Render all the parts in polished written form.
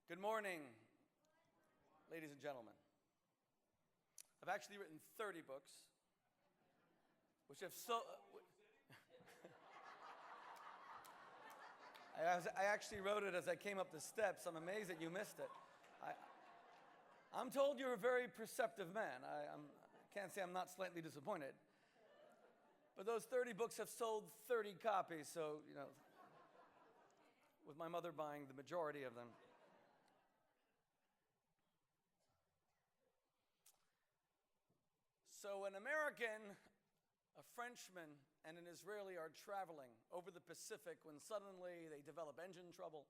Good morning, ladies and gentlemen. I've actually written 30 books, which have I actually wrote it as I came up the steps. I'm amazed that you missed it. I'm told you're a very perceptive man. I can't say I'm not slightly disappointed. But those 30 books have sold 30 copies, so, with my mother buying the majority of them. So an American, a Frenchman, and an Israeli are traveling over the Pacific when suddenly they develop engine trouble.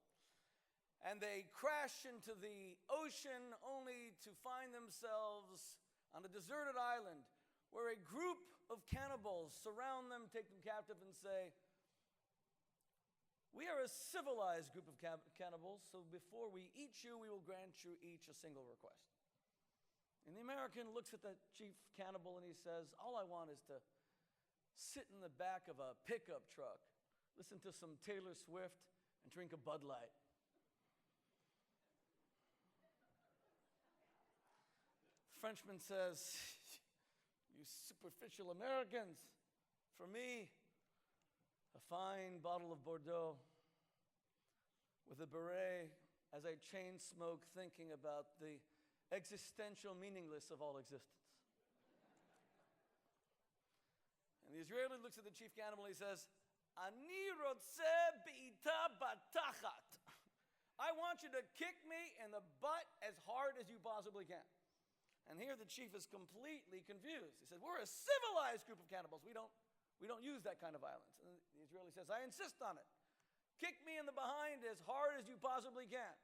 And they crash into the ocean only to find themselves on a deserted island where a group of cannibals surround them, take them captive, and say, "We are a civilized group of cannibals, so before we eat you, we will grant you each a single request." And the American looks at the chief cannibal and he says, "All I want is to sit in the back of a pickup truck, listen to some Taylor Swift, and drink a Bud Light." The Frenchman says, "You superficial Americans, for me, a fine bottle of Bordeaux with a beret as I chain smoke thinking about the existential meaningless of all existence." And the Israeli looks at the chief cannibal and he says, "Ani rotzeh be'ita batachat." I want you to kick me in the butt as hard as you possibly can. And here the chief is completely confused. He says, "We're a civilized group of cannibals. We don't use that kind of violence." And the Israeli says, "I insist on it. Kick me in the behind as hard as you possibly can."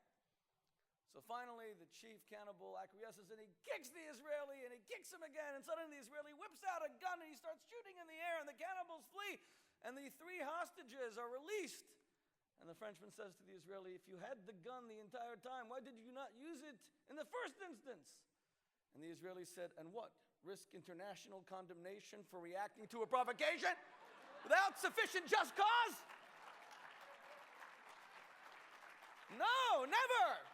So finally, the chief cannibal acquiesces, and he kicks the Israeli, and he kicks him again, and suddenly the Israeli whips out a gun, and he starts shooting in the air, and the cannibals flee, and the 3 hostages are released. And the Frenchman says to the Israeli, "If you had the gun the entire time, why did you not use it in the first instance?" And the Israeli said, "And what? Risk international condemnation for reacting to a provocation without sufficient just cause? No, never!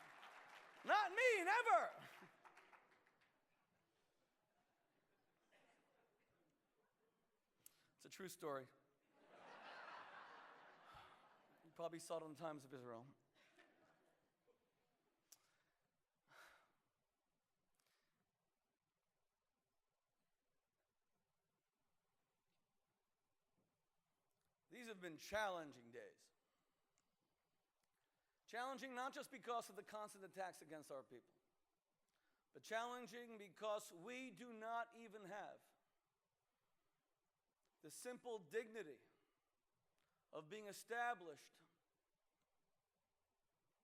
Not me, never!" It's a true story. You probably saw it in the Times of Israel. These have been challenging days. Challenging not just because of the constant attacks against our people, but challenging because we do not even have the simple dignity of being established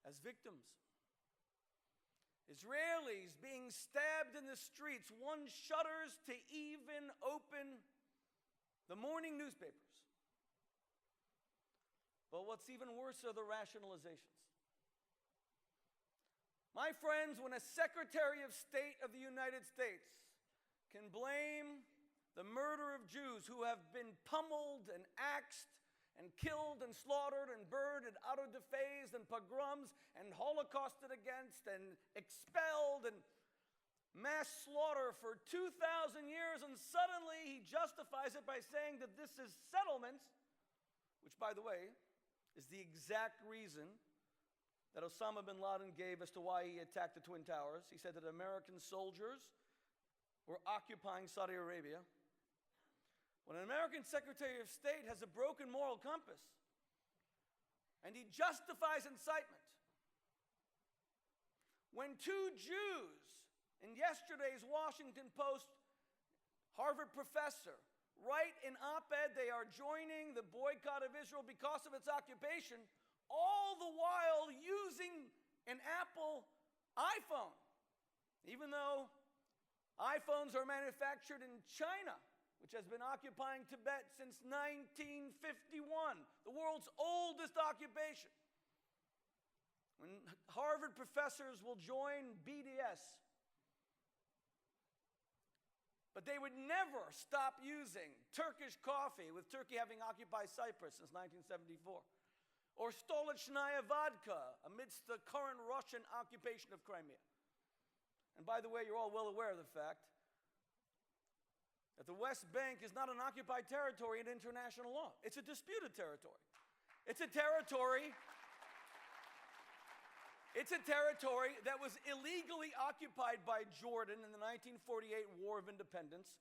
as victims. Israelis being stabbed in the streets, one shudders to even open the morning newspapers. But what's even worse are the rationalizations. My friends, when a Secretary of State of the United States can blame the murder of Jews who have been pummeled and axed and killed and slaughtered and burned and auto-defaced and pogroms and holocausted against and expelled and mass slaughter for 2,000 years, and suddenly he justifies it by saying that this is settlement, which, by the way, is the exact reason that Osama bin Laden gave as to why he attacked the Twin Towers. He said that American soldiers were occupying Saudi Arabia. When an American Secretary of State has a broken moral compass and he justifies incitement, when 2 Jews in yesterday's Washington Post, Harvard professor, write an op-ed they are joining the boycott of Israel because of its occupation, all the while using an Apple iPhone, even though iPhones are manufactured in China, which has been occupying Tibet since 1951, the world's oldest occupation. When Harvard professors will join BDS, but they would never stop using Turkish coffee, with Turkey having occupied Cyprus since 1974. or Stolichnaya Vodka amidst the current Russian occupation of Crimea. And by the way, you're all well aware of the fact that the West Bank is not an occupied territory in international law. It's a disputed territory. It's a territory that was illegally occupied by Jordan in the 1948 War of Independence.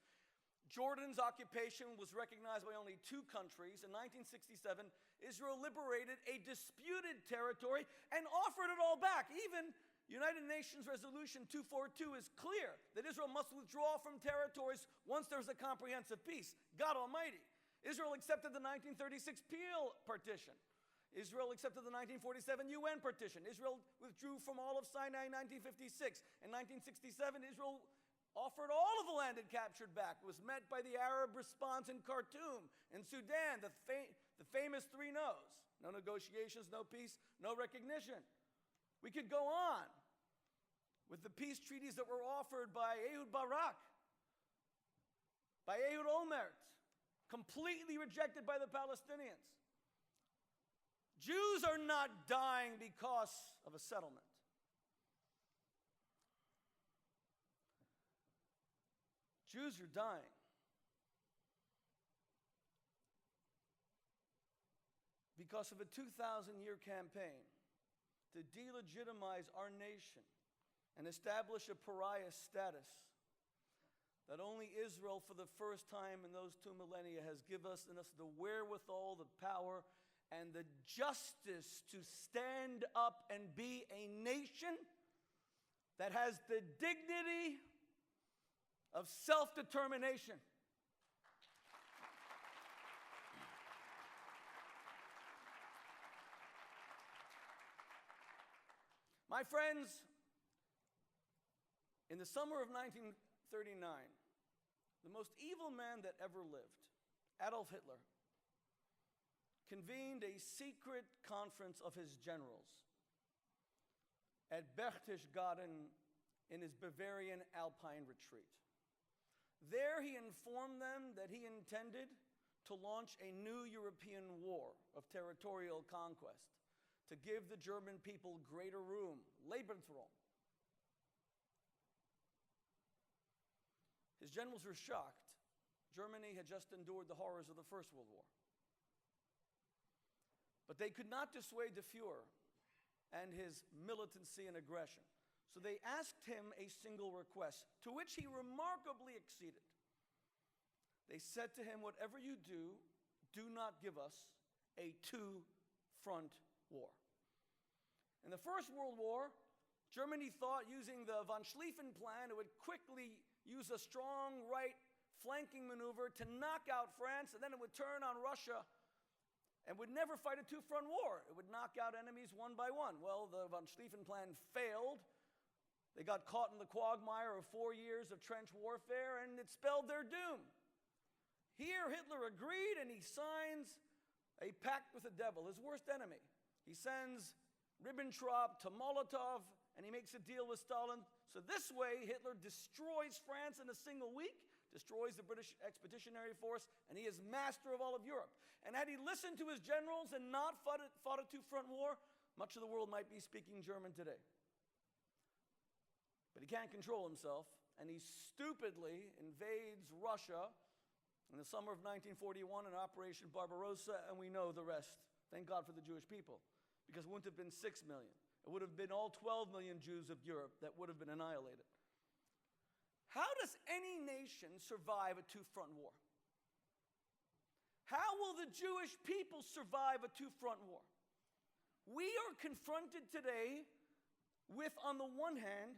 Jordan's occupation was recognized by only two countries. In 1967, Israel liberated a disputed territory and offered it all back. Even United Nations Resolution 242 is clear that Israel must withdraw from territories once there's a comprehensive peace. God Almighty. Israel accepted the 1936 Peel Partition. Israel accepted the 1947 UN Partition. Israel withdrew from all of Sinai in 1956. In 1967, Israel offered all of the land it captured back. It was met by the Arab response in Khartoum, in Sudan, the famous three no's. No negotiations, no peace, no recognition. We could go on with the peace treaties that were offered by Ehud Barak, by Ehud Olmert, completely rejected by the Palestinians. Jews are not dying because of a settlement. Jews are dying because of a 2,000-year campaign to delegitimize our nation and establish a pariah status that only Israel, for the first time in those 2 millennia, has given us the wherewithal, the power, and the justice to stand up and be a nation that has the dignity of self-determination. My friends, in the summer of 1939, the most evil man that ever lived, Adolf Hitler, convened a secret conference of his generals at Berchtesgaden in his Bavarian Alpine retreat. There he informed them that he intended to launch a new European war of territorial conquest to give the German people greater room, Lebensraum. His generals were shocked. Germany had just endured the horrors of the First World War. But they could not dissuade the Fuhrer and his militancy and aggression. So they asked him a single request, to which he remarkably acceded. They said to him, whatever you do, do not give us a two-front war. In the First World War, Germany thought using the von Schlieffen plan, it would quickly use a strong right flanking maneuver to knock out France, and then it would turn on Russia and would never fight a two-front war. It would knock out enemies one by one. Well, the von Schlieffen plan failed. They got caught in the quagmire of 4 years of trench warfare, and it spelled their doom. Here, Hitler agreed, and he signs a pact with the devil, his worst enemy. He sends Ribbentrop to Molotov, and he makes a deal with Stalin. So this way, Hitler destroys France in a single week, destroys the British Expeditionary Force, and he is master of all of Europe. And had he listened to his generals and not fought a two-front war, much of the world might be speaking German today. But he can't control himself, and he stupidly invades Russia in the summer of 1941 in Operation Barbarossa, and we know the rest. Thank God for the Jewish people, because it wouldn't have been 6 million. It would have been all 12 million Jews of Europe that would have been annihilated. How does any nation survive a two-front war? How will the Jewish people survive a two-front war? We are confronted today with, on the one hand,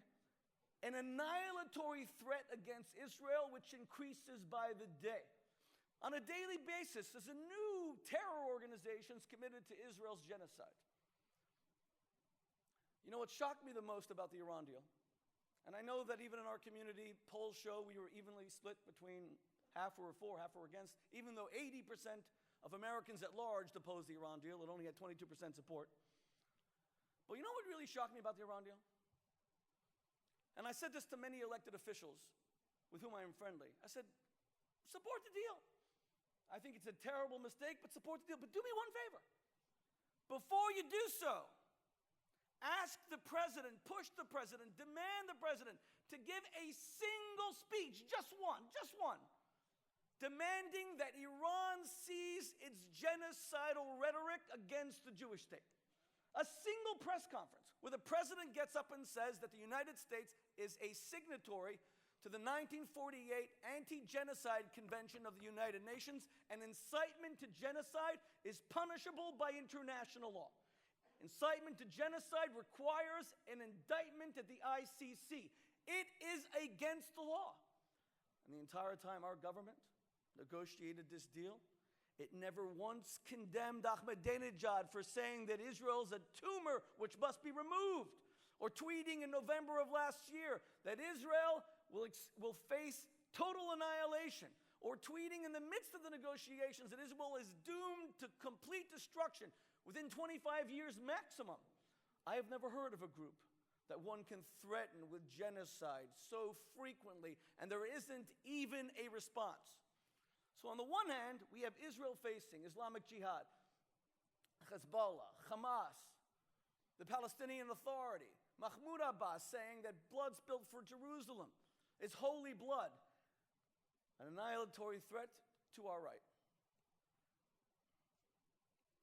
an annihilatory threat against Israel, which increases by the day. On a daily basis, there's a new terror organizations committed to Israel's genocide. You know what shocked me the most about the Iran deal? And I know that even in our community, polls show we were evenly split between half were for, half were against, even though 80% of Americans at large opposed the Iran deal. It only had 22% support. But you know what really shocked me about the Iran deal? And I said this to many elected officials with whom I am friendly. I said, support the deal. I think it's a terrible mistake, but support the deal. But do me one favor. Before you do so, ask the president, push the president, demand the president to give a single speech, just one, demanding that Iran cease its genocidal rhetoric against the Jewish state. A single press conference where the president gets up and says that the United States is a signatory to the 1948 Anti-Genocide Convention of the United Nations, and incitement to genocide is punishable by international law. Incitement to genocide requires an indictment at the ICC. It is against the law. And the entire time our government negotiated this deal, it never once condemned Ahmadinejad for saying that Israel is a tumor which must be removed, or tweeting in November of last year that Israel will face total annihilation, or tweeting in the midst of the negotiations that Israel is doomed to complete destruction within 25 years maximum. I have never heard of a group that one can threaten with genocide so frequently, and there isn't even a response. So on the one hand, we have Israel facing Islamic Jihad, Hezbollah, Hamas, the Palestinian Authority, Mahmoud Abbas saying that blood spilled for Jerusalem is holy blood, an annihilatory threat to our right.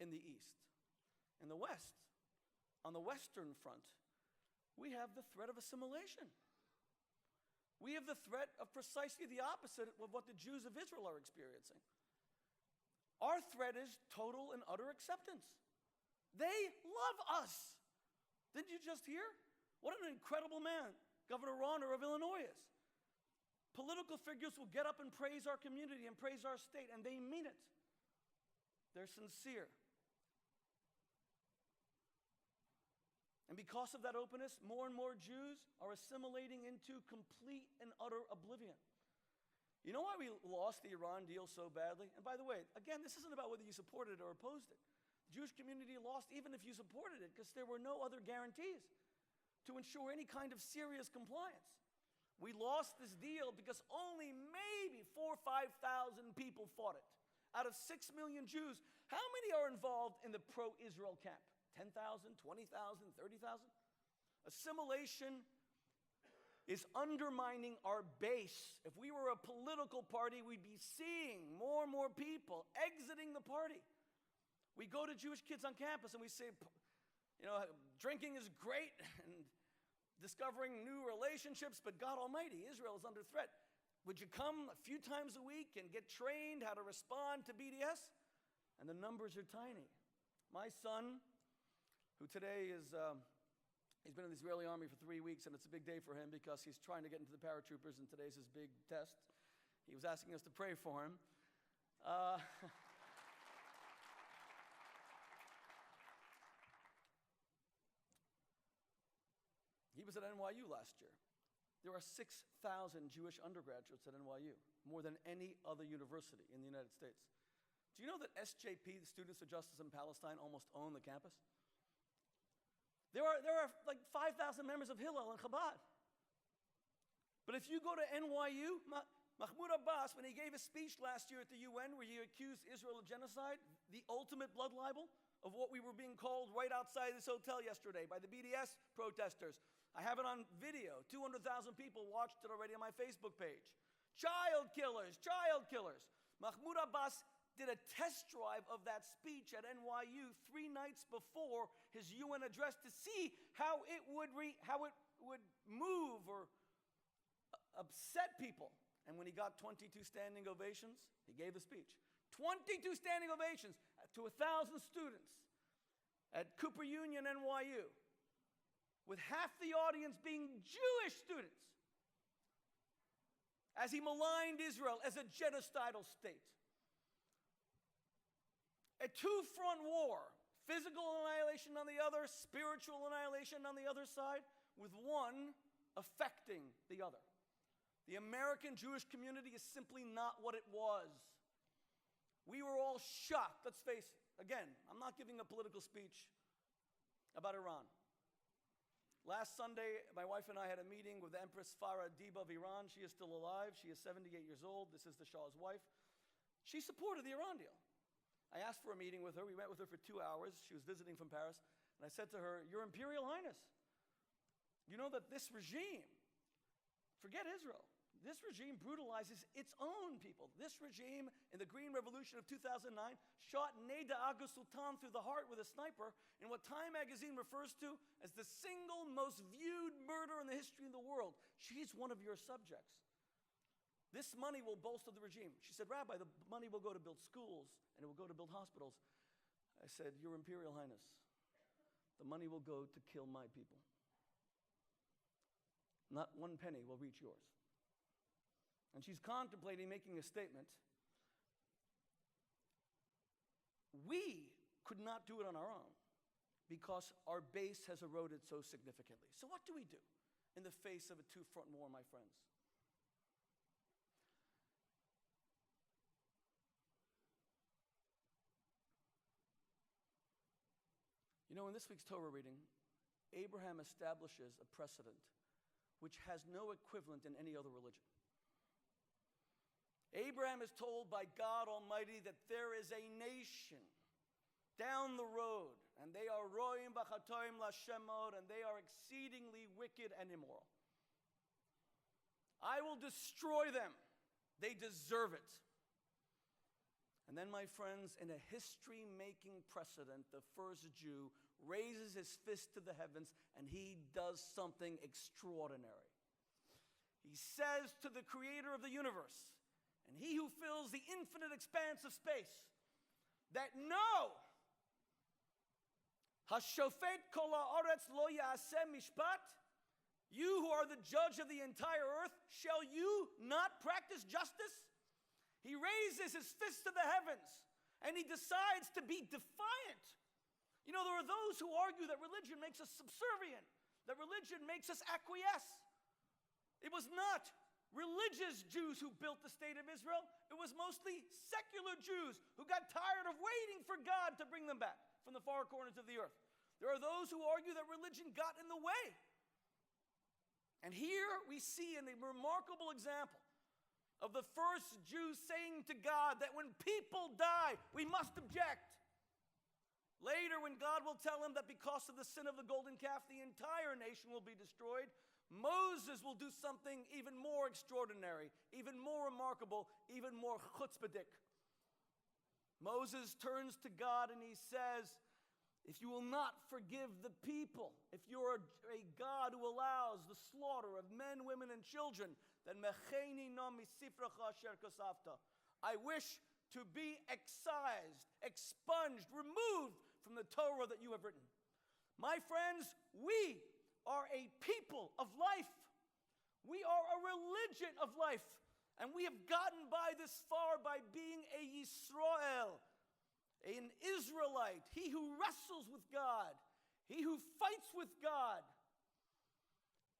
In the east. In the west, on the Western front, we have the threat of assimilation. We have the threat of precisely the opposite of what the Jews of Israel are experiencing. Our threat is total and utter acceptance. They love us. Didn't you just hear? What an incredible man Governor Rauner of Illinois is. Political figures will get up and praise our community and praise our state, and they mean it. They're sincere. And because of that openness, more and more Jews are assimilating into complete and utter oblivion. You know why we lost the Iran deal so badly? And by the way, again, this isn't about whether you supported it or opposed it. The Jewish community lost even if you supported it, because there were no other guarantees to ensure any kind of serious compliance. We lost this deal because only maybe 4,000 or 5,000 people fought it. Out of 6 million Jews, how many are involved in the pro-Israel camp? 10,000, 20,000, 30,000? Assimilation is undermining our base. If we were a political party, we'd be seeing more and more people exiting the party. We go to Jewish kids on campus and we say, you know, drinking is great and discovering new relationships, but God Almighty, Israel is under threat. Would you come a few times a week and get trained how to respond to BDS? And the numbers are tiny. My son, who today is, he's been in the Israeli army for 3 weeks, and it's a big day for him because he's trying to get into the paratroopers, and today's his big test. He was asking us to pray for him. He was at NYU last year. There are 6,000 Jewish undergraduates at NYU, more than any other university in the United States. Do you know that SJP, the Students for Justice in Palestine, almost own the campus? There are like 5,000 members of Hillel and Chabad. But if you go to NYU, Mahmoud Abbas, when he gave a speech last year at the UN where he accused Israel of genocide, the ultimate blood libel of what we were being called right outside this hotel yesterday by the BDS protesters. I have it on video. 200,000 people watched it already on my Facebook page. Child killers, child killers. Mahmoud Abbas did a test drive of that speech at NYU 3 nights before his UN address to see how it would move or upset people. And when he got 22 standing ovations, he gave a speech. 22 standing ovations to 1,000 students at Cooper Union, NYU, with half the audience being Jewish students, as he maligned Israel as a genocidal state. A two-front war, physical annihilation on the other, spiritual annihilation on the other side, with one affecting the other. The American Jewish community is simply not what it was. We were all shocked, let's face it. Again, I'm not giving a political speech about Iran. Last Sunday, my wife and I had a meeting with Empress Farah Diba of Iran. She is still alive. She is 78 years old. This is the Shah's wife. She supported the Iran deal. I asked for a meeting with her. We met with her for 2 hours. She was visiting from Paris. And I said to her, Your Imperial Highness, you know that this regime, forget Israel, this regime brutalizes its own people. This regime in the Green Revolution of 2009 shot Neda Aga Sultan through the heart with a sniper in what Time magazine refers to as the single most viewed murder in the history of the world. She's one of your subjects. This money will bolster the regime. She said, Rabbi, the money will go to build schools and it will go to build hospitals. I said, Your Imperial Highness, the money will go to kill my people. Not one penny will reach yours. And she's contemplating making a statement. We could not do it on our own because our base has eroded so significantly. So what do we do in the face of a two-front war, my friends? You know, in this week's Torah reading, Abraham establishes a precedent which has no equivalent in any other religion. Abraham is told by God Almighty that there is a nation down the road, and they are roim b'chatoim l'Hashemod, and they are exceedingly wicked and immoral. I will destroy them. They deserve it. And then, my friends, in a history-making precedent, the first Jew raises his fist to the heavens, and he does something extraordinary. He says to the creator of the universe, and he who fills the infinite expanse of space, that no, Hashofet kol haaretz lo ya'aseh mishpat, you who are the judge of the entire earth, shall you not practice justice? He raises his fist to the heavens, and he decides to be defiant. You know, there are those who argue that religion makes us subservient, that religion makes us acquiesce. It was not religious Jews who built the state of Israel. It was mostly secular Jews who got tired of waiting for God to bring them back from the far corners of the earth. There are those who argue that religion got in the way. And here we see in a remarkable example of the first Jews saying to God that when people die, we must object. Later, when God will tell him that because of the sin of the golden calf, the entire nation will be destroyed, Moses will do something even more extraordinary, even more remarkable, even more chutzpahdik. Moses turns to God and he says, if you will not forgive the people, if you're a God who allows the slaughter of men, women, and children, then mecheni no misifracha asher kasavta. I wish to be excised, expunged, removed from the Torah that you have written. My friends, we are a people of life. We are a religion of life. And we have gotten by this far by being a Yisrael, an Israelite, he who wrestles with God, he who fights with God,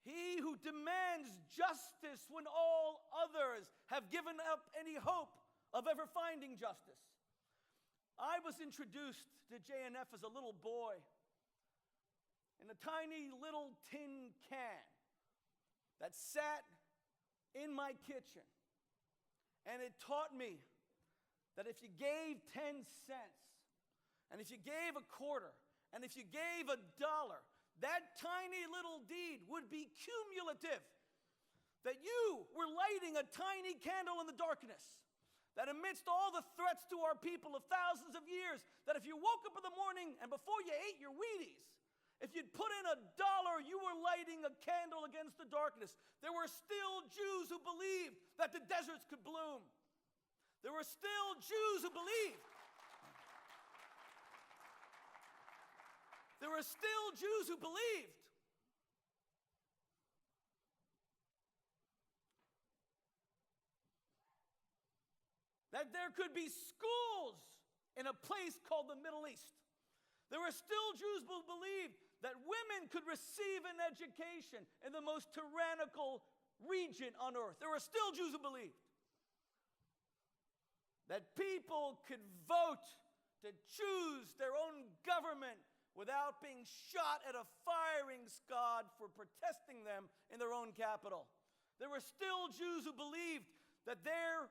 he who demands justice when all others have given up any hope of ever finding justice. I was introduced to JNF as a little boy in a tiny little tin can that sat in my kitchen. And it taught me that if you gave 10 cents, and if you gave a quarter, and if you gave $1, that tiny little deed would be cumulative. That you were lighting a tiny candle in the darkness. That amidst all the threats to our people of thousands of years, that if you woke up in the morning and before you ate your Wheaties, if you'd put in $1, you were lighting a candle against the darkness. There were still Jews who believed that the deserts could bloom. There were still Jews who believed. There were still Jews who believed that there could be schools in a place called the Middle East. There were still Jews who believed that women could receive an education in the most tyrannical region on earth. There were still Jews who believed that people could vote to choose their own government without being shot at a firing squad for protesting them in their own capital. There were still Jews who believed that there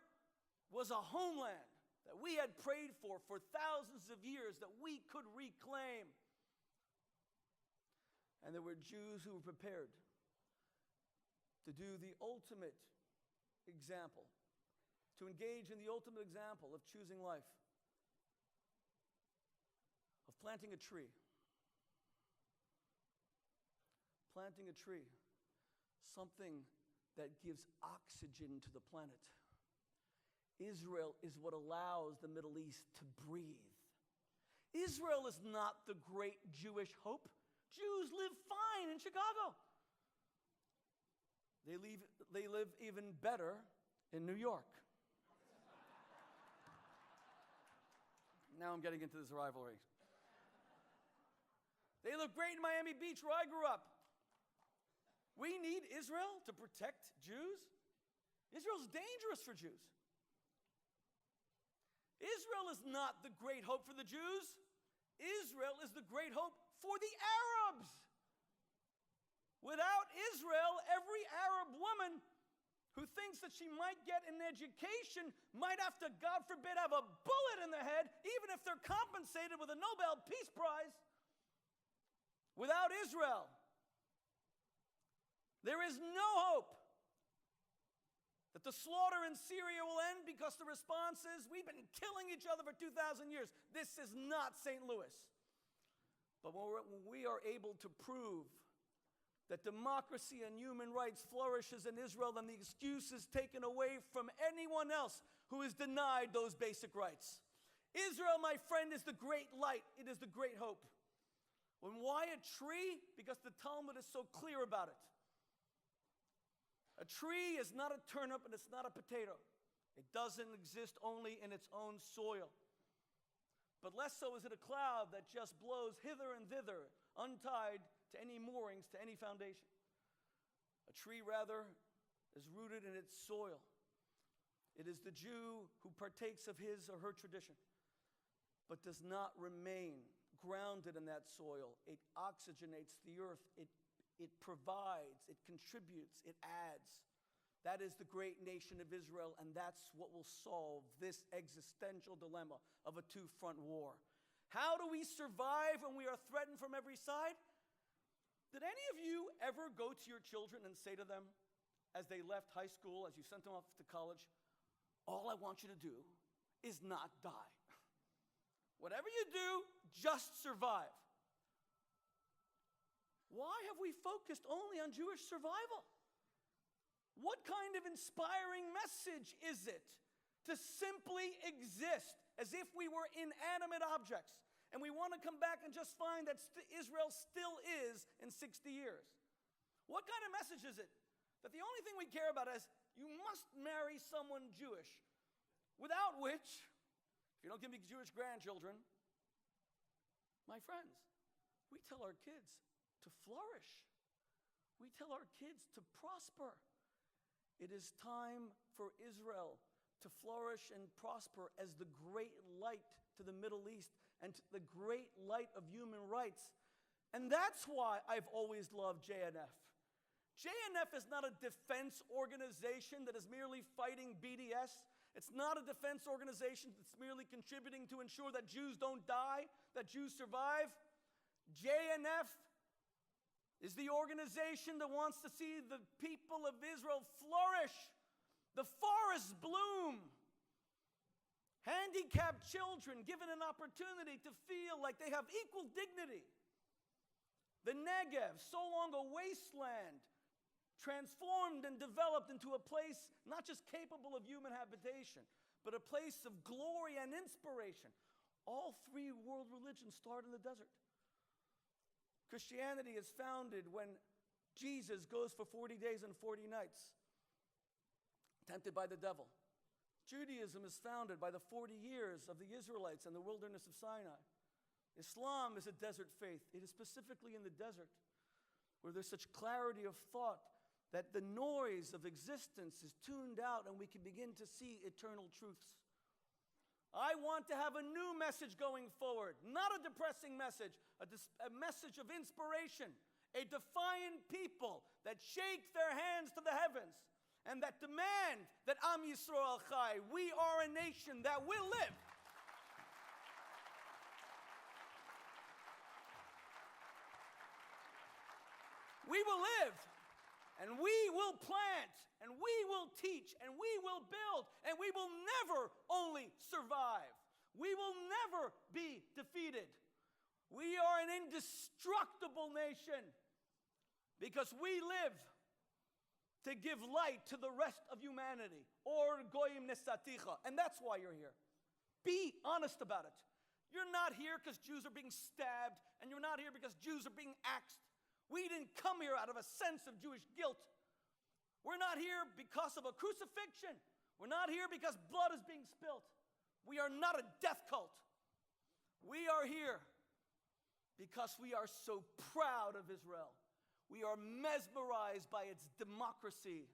was a homeland that we had prayed for thousands of years that we could reclaim. And there were Jews who were prepared to do the ultimate example, to engage in the ultimate example of choosing life, of planting a tree. Planting a tree, something that gives oxygen to the planet. Israel is what allows the Middle East to breathe. Israel is not the great Jewish hope. Jews live fine in Chicago. They live even better in New York. Now I'm getting into this rivalry. They live great in Miami Beach, where I grew up. We need Israel to protect Jews. Israel's dangerous for Jews. Israel is not the great hope for the Jews. Israel is the great hope for the Arabs. Without Israel, every Arab woman who thinks that she might get an education might have to, God forbid, have a bullet in the head, even if they're compensated with a Nobel Peace Prize. Without Israel, there is no hope that the slaughter in Syria will end, because the response is, we've been killing each other for 2,000 years. This is not St. Louis. But when we are able to prove that democracy and human rights flourishes in Israel, then the excuse is taken away from anyone else who is denied those basic rights. Israel, my friend, is the great light. It is the great hope. And why a tree? Because the Talmud is so clear about it. A tree is not a turnip and it's not a potato. It doesn't exist only in its own soil. But less so is it a cloud that just blows hither and thither, untied to any moorings, to any foundation. A tree, rather, is rooted in its soil. It is the Jew who partakes of his or her tradition, but does not remain grounded in that soil. It oxygenates the earth. It provides, it contributes, it adds. That is the great nation of Israel, and that's what will solve this existential dilemma of a two-front war. How do we survive when we are threatened from every side? Did any of you ever go to your children and say to them, as they left high school, as you sent them off to college, all I want you to do is not die. Whatever you do, just survive. Why have we focused only on Jewish survival? What kind of inspiring message is it to simply exist as if we were inanimate objects, and we want to come back and just find that Israel still is in 60 years? What kind of message is it that the only thing we care about is you must marry someone Jewish, without which, if you don't give me Jewish grandchildren, my friends, we tell our kids to flourish. We tell our kids to prosper. It is time for Israel to flourish and prosper as the great light to the Middle East and to the great light of human rights. And that's why I've always loved JNF. JNF is not a defense organization that is merely fighting BDS. It's not a defense organization that's merely contributing to ensure that Jews don't die, that Jews survive. JNF is the organization that wants to see the people of Israel flourish, the forests bloom, handicapped children given an opportunity to feel like they have equal dignity. The Negev, so long a wasteland, transformed and developed into a place not just capable of human habitation, but a place of glory and inspiration. All three world religions start in the desert. Christianity is founded when Jesus goes for 40 days and 40 nights, tempted by the devil. Judaism is founded by the 40 years of the Israelites in the wilderness of Sinai. Islam is a desert faith. It is specifically in the desert where there's such clarity of thought that the noise of existence is tuned out and we can begin to see eternal truths. I want to have a new message going forward, not a depressing message, a message of inspiration, a defiant people that shake their hands to the heavens and that demand that Am Yisrael Chai, we are a nation that will live. We will live, and we will plant, and we will teach, and we will build, and we will never only survive. We will never be defeated. We are an indestructible nation because we live to give light to the rest of humanity. Or goyim nesaticha. And that's why you're here. Be honest about it. You're not here because Jews are being stabbed, and you're not here because Jews are being axed. We didn't come here out of a sense of Jewish guilt. We're not here because of a crucifixion. We're not here because blood is being spilt. We are not a death cult. We are here because we are so proud of Israel. We are mesmerized by its democracy.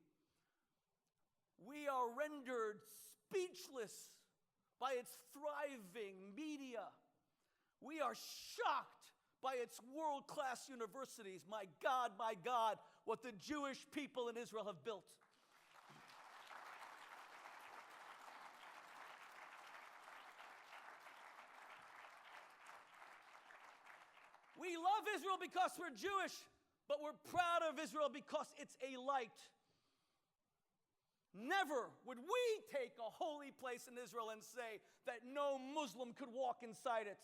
We are rendered speechless by its thriving media. We are shocked by its world-class universities. My God, what the Jewish people in Israel have built. We love Israel because we're Jewish, but we're proud of Israel because it's a light. Never would we take a holy place in Israel and say that no Muslim could walk inside it.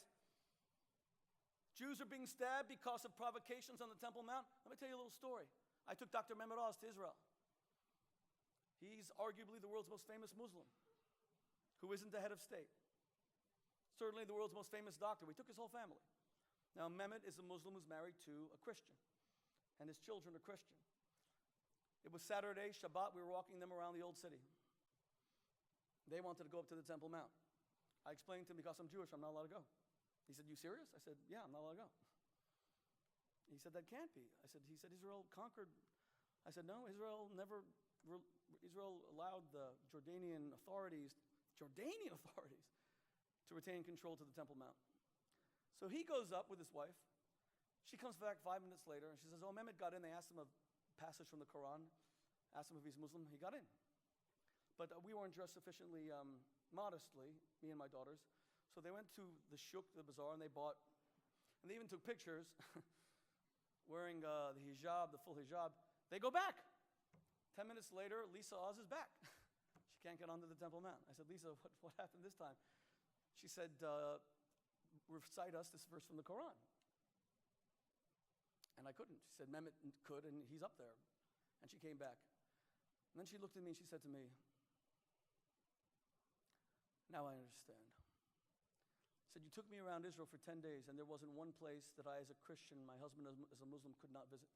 Jews are being stabbed because of provocations on the Temple Mount. Let me tell you a little story. I took Dr. Mehmet Oz to Israel. He's arguably the world's most famous Muslim who isn't the head of state. Certainly the world's most famous doctor. We took his whole family. Now, Mehmet is a Muslim who's married to a Christian, and his children are Christian. It was Saturday, Shabbat, we were walking them around the old city. They wanted to go up to the Temple Mount. I explained to him, because I'm Jewish, I'm not allowed to go. He said, "You serious?" I said, "Yeah, I'm not allowed to go." He said, "That can't be." He said, "Israel conquered." I said, "No, Israel allowed the Jordanian authorities to retain control to the Temple Mount." So he goes up with his wife. She comes back 5 minutes later, and she says, "Oh, Mehmet got in. They asked him a passage from the Quran, asked him if he's Muslim. He got in. But we weren't dressed sufficiently modestly, me and my daughters. So they went to the shuk, the bazaar, and they bought, and they even took pictures wearing the hijab, the full hijab. They go back. 10 minutes later, Lisa Oz is back. She can't get onto the Temple Mount. I said, "Lisa, what happened this time?" She said, "Recite us this verse from the Quran." And I couldn't. She said, "Mehmet could, and he's up there." And she came back. And then she looked at me and she said to me, "Now I understand." She said, "You took me around Israel for 10 days, and there wasn't one place that I, as a Christian, my husband as a Muslim, could not visit.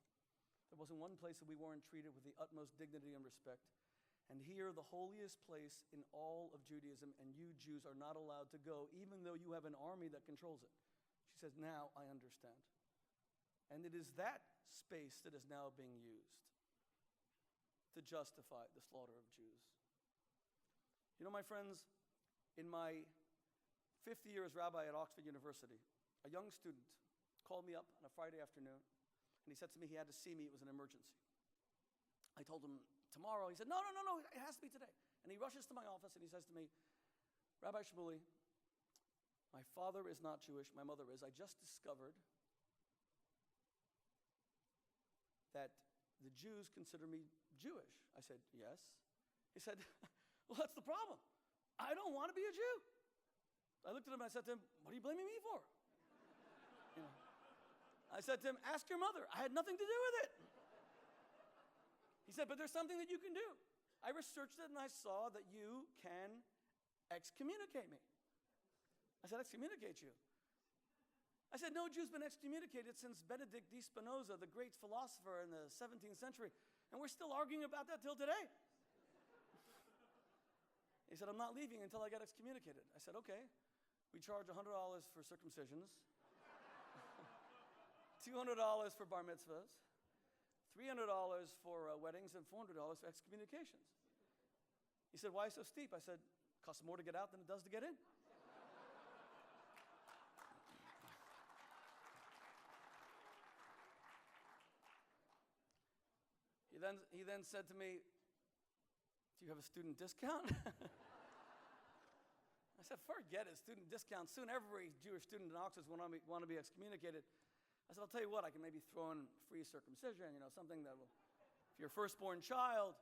There wasn't one place that we weren't treated with the utmost dignity and respect. And here, the holiest place in all of Judaism, and you Jews are not allowed to go, even though you have an army that controls it." She says, "Now I understand." And it is that space that is now being used to justify the slaughter of Jews. You know, my friends, in my 5th year as rabbi at Oxford University, a young student called me up on a Friday afternoon, and he said to me he had to see me. It was an emergency. I told him, "Tomorrow." He said, No, it has to be today. And he rushes to my office and he says to me, "Rabbi Shmuley, my father is not Jewish, my mother is. I just discovered that the Jews consider me Jewish." I said, "Yes." He said, "Well, that's the problem. I don't want to be a Jew." I looked at him and I said to him, "What are you blaming me for?" You know. I said to him, "Ask your mother. I had nothing to do with it." He said, "But there's something that you can do." I researched it and I saw that you can excommunicate me. I said, "Excommunicate you?" I said, "No Jew's been excommunicated since Benedict di Spinoza, the great philosopher in the 17th century, and we're still arguing about that till today." He said, "I'm not leaving until I get excommunicated." I said, "Okay." We charge $100 for circumcisions, $200 for bar mitzvahs, $300 for weddings, and $400 for excommunications. He said, "Why so steep?" I said, "It costs more to get out than it does to get in." He then said to me, Do you have a student discount? I said, forget it, student discount. Soon every Jewish student in Oxford want to be excommunicated. I said, I'll tell you what, I can maybe throw in free circumcision, something that will, if you're a firstborn child.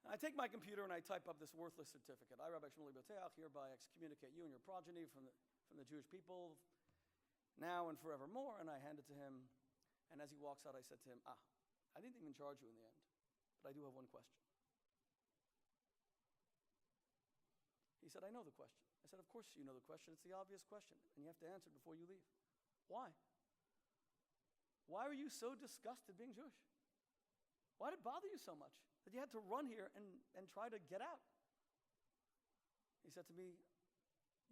And I take my computer and I type up this worthless certificate. I, Rabbi Shmuley, hereby excommunicate you and your progeny from the Jewish people now and forevermore. And I hand it to him. And as he walks out, I said to him, I didn't even charge you in the end, but I do have one question. He said, I know the question. I said, of course you know the question. It's the obvious question, and you have to answer it before you leave. Why? Why are you so disgusted being Jewish? Why did it bother you so much that you had to run here and try to get out? He said to me,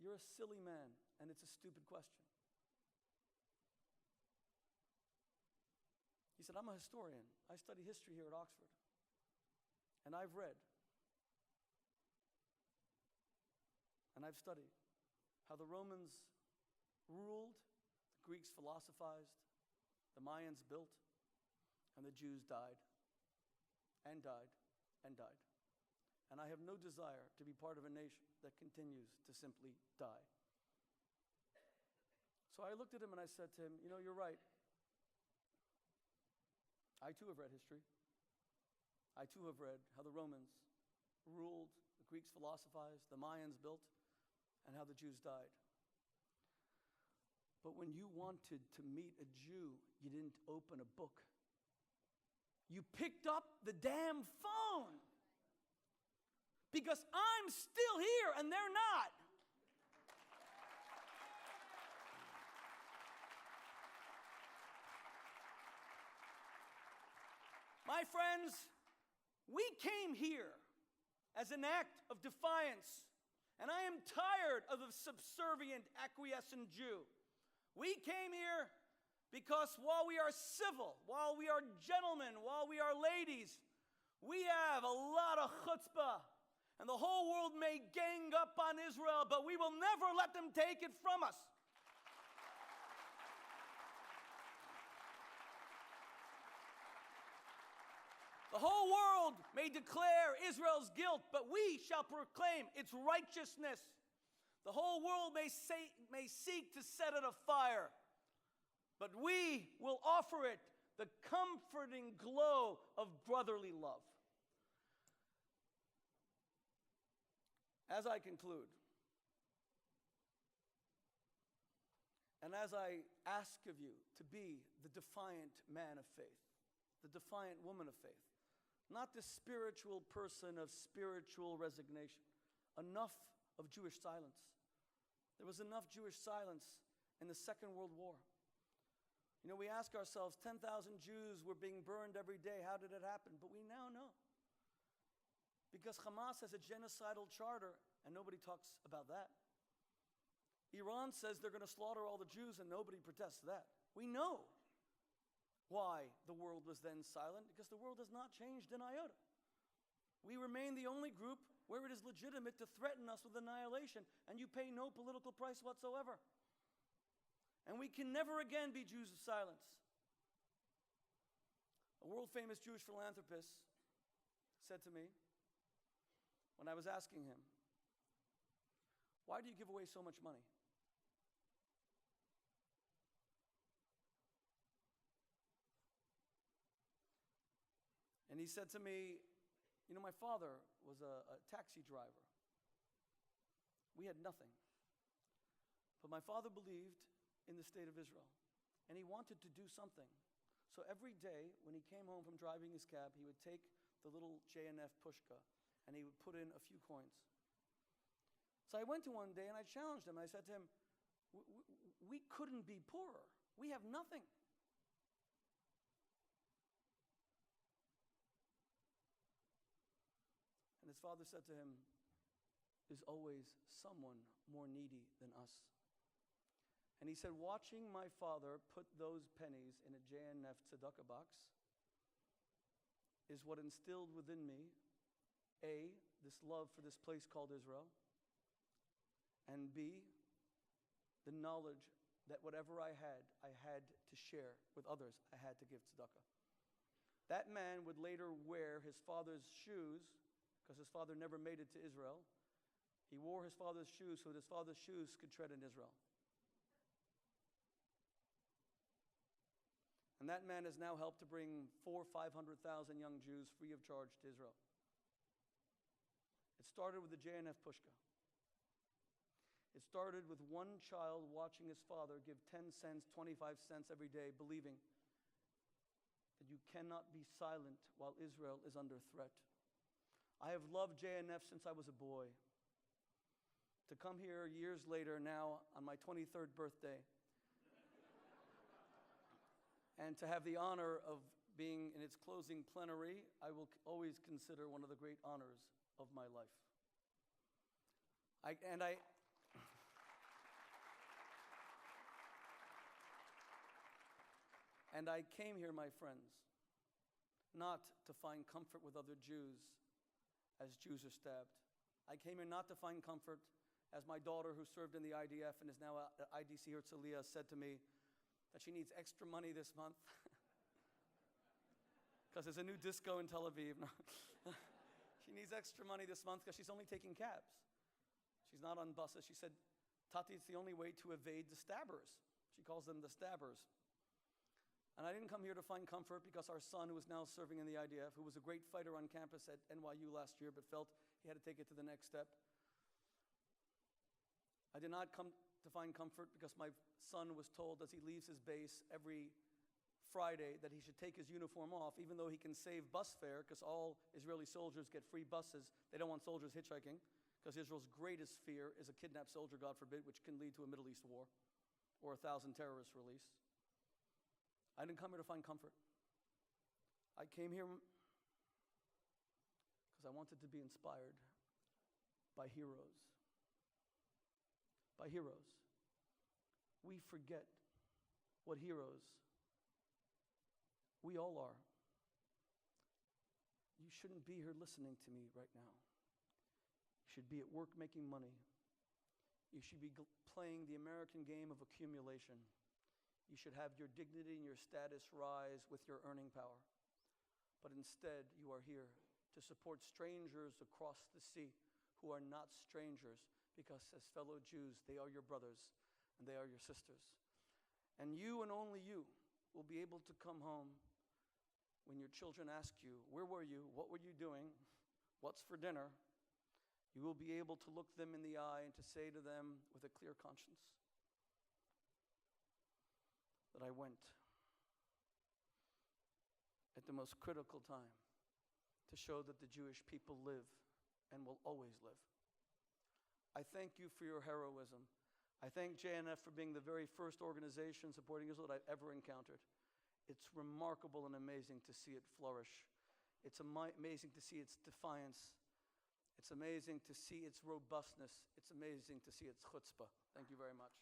you're a silly man, and it's a stupid question. He said, I'm a historian. I study history here at Oxford, and I've read and I've studied how the Romans ruled, the Greeks philosophized, the Mayans built, and the Jews died, and died, and died. And I have no desire to be part of a nation that continues to simply die. So I looked at him and I said to him, you're right. I too have read history. I too have read how the Romans ruled, the Greeks philosophized, the Mayans built, and how the Jews died. But when you wanted to meet a Jew, you didn't open a book. You picked up the damn phone. Because I'm still here and they're not. My friends, we came here as an act of defiance. And I am tired of the subservient, acquiescent Jew. We came here because while we are civil, while we are gentlemen, while we are ladies, we have a lot of chutzpah. And the whole world may gang up on Israel, but we will never let them take it from us. The whole world may declare Israel's guilt, but we shall proclaim its righteousness. The whole world may seek to set it afire, but we will offer it the comforting glow of brotherly love. As I conclude, and as I ask of you to be the defiant man of faith, the defiant woman of faith, not the spiritual person of spiritual resignation. Enough of Jewish silence. There was enough Jewish silence in the Second World War. We ask ourselves, 10,000 Jews were being burned every day. How did it happen? But we now know. Because Hamas has a genocidal charter, and nobody talks about that. Iran says they're going to slaughter all the Jews, and nobody protests that. We know why the world was then silent, because the world has not changed an iota. We remain the only group where it is legitimate to threaten us with annihilation, and you pay no political price whatsoever. And we can never again be Jews of silence. A world-famous Jewish philanthropist said to me, when I was asking him, why do you give away so much money? And he said to me, my father was a taxi driver. We had nothing. But my father believed in the state of Israel, and he wanted to do something. So every day when he came home from driving his cab, he would take the little JNF pushka, and he would put in a few coins. So I went to one day and I challenged him. I said to him, we couldn't be poorer. We have nothing. And his father said to him, there's always someone more needy than us. And he said, watching my father put those pennies in a JNF tzedakah box is what instilled within me, A, this love for this place called Israel, and B, the knowledge that whatever I had to share with others. I had to give tzedakah. That man would later wear his father's shoes, because his father never made it to Israel. He wore his father's shoes so that his father's shoes could tread in Israel. And that man has now helped to bring 400,000 to 500,000 young Jews free of charge to Israel. It started with the JNF pushka. It started with one child watching his father give 10 cents, 25 cents every day, believing that you cannot be silent while Israel is under threat. I have loved JNF since I was a boy. To come here years later now on my 23rd birthday and to have the honor of being in its closing plenary, I will always consider one of the great honors of my life. I came here, my friends, not to find comfort with other Jews as Jews are stabbed. I came here not to find comfort as my daughter, who served in the IDF and is now at IDC Herzliya, said to me that she needs extra money this month because there's a new disco in Tel Aviv. No. She needs extra money this month because she's only taking cabs. She's not on buses. She said, Tati, it's the only way to evade the stabbers. She calls them the stabbers. And I didn't come here to find comfort because our son, who is now serving in the IDF, who was a great fighter on campus at NYU last year but felt he had to take it to the next step. I did not come to find comfort because my son was told as he leaves his base every Friday that he should take his uniform off, even though he can save bus fare, because all Israeli soldiers get free buses. They don't want soldiers hitchhiking, because Israel's greatest fear is a kidnapped soldier, God forbid, which can lead to a Middle East war or 1,000 terrorists released. I didn't come here to find comfort. I came here because I wanted to be inspired by heroes. By heroes. We forget what heroes we all are. You shouldn't be here listening to me right now. You should be at work making money. You should be playing the American game of accumulation. You should have your dignity and your status rise with your earning power. But instead, you are here to support strangers across the sea who are not strangers, because as fellow Jews, they are your brothers and they are your sisters. And you and only you will be able to come home when your children ask you, where were you? What were you doing? What's for dinner? You will be able to look them in the eye and to say to them with a clear conscience that I went at the most critical time to show that the Jewish people live and will always live. I thank you for your heroism. I thank JNF for being the very first organization supporting Israel that I've ever encountered. It's remarkable and amazing to see it flourish. It's amazing to see its defiance. It's amazing to see its robustness. It's amazing to see its chutzpah. Thank you very much.